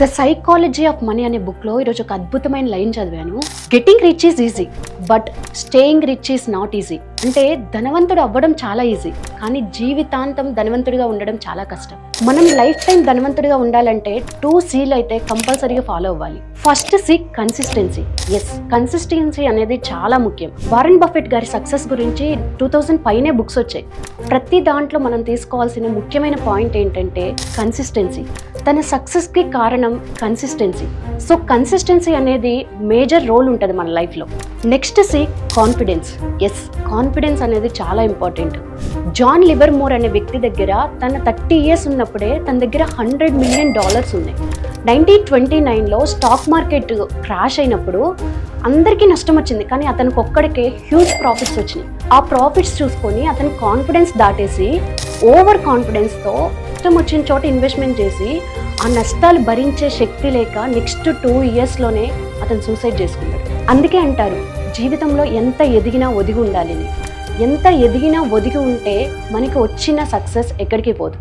The psychology of money అనే బుక్లో ఈరోజు ఒక అద్భుతమైన లైన్ చదివాను. Getting rich is easy but staying rich is not easy. అంటే ధనవంతుడు అవ్వడం చాలా ఈజీ, కానీ జీవితాంతం ధనవంతుడిగా ఉండడం చాలా కష్టం. మనం లైఫ్ టైం ధనవంతుడిగా ఉండాలంటే 2 C'లు అయితే కంపల్సరీగా ఫాలో అవ్వాలి. First C consistency. Yes, consistency అనేది చాలా ముఖ్యం. వారెన్ బఫెట్ గారి సక్సెస్ గురించి 2000 పైనే బుక్స్ వచ్చాయి. ప్రతి దాంట్లో మనం తీసుకోవాల్సిన ముఖ్యమైన పాయింట్ ఏంటంటే కన్సిస్టెన్సీ. తన సక్సెస్కి కారణం కన్సిస్టెన్సీ. సో కన్సిస్టెన్సీ అనేది మేజర్ రోల్ ఉంటుంది మన లైఫ్లో. Next C confidence. Yes, confidence అనేది చాలా ఇంపార్టెంట్. జాన్ లివర్మోర్ అనే వ్యక్తి దగ్గర తన 30 years ఉన్నప్పుడే తన దగ్గర $100 million ఉన్నాయి. 1929లో స్టాక్ మార్కెట్ క్రాష్ అయినప్పుడు అందరికీ నష్టం వచ్చింది, కానీ అతనికి ఒక్కడికే హ్యూజ్ ప్రాఫిట్స్ వచ్చినాయి. ఆ ప్రాఫిట్స్ చూసుకొని అతని కాన్ఫిడెన్స్ దాటేసి ఓవర్ కాన్ఫిడెన్స్తో ఇష్టం వచ్చిన చోట ఇన్వెస్ట్మెంట్ చేసి ఆ నష్టాలు భరించే శక్తి లేక నెక్స్ట్ 2 yearsలోనే అతను సూసైడ్ చేసుకున్నాడు. అందుకే అంటారు జీవితంలో ఎంత ఎదిగినా ఒదిగి ఉండాలి. ఎంత ఎదిగినా ఒదిగి ఉంటే మనకి వచ్చిన సక్సెస్ ఎక్కడికి పోదు.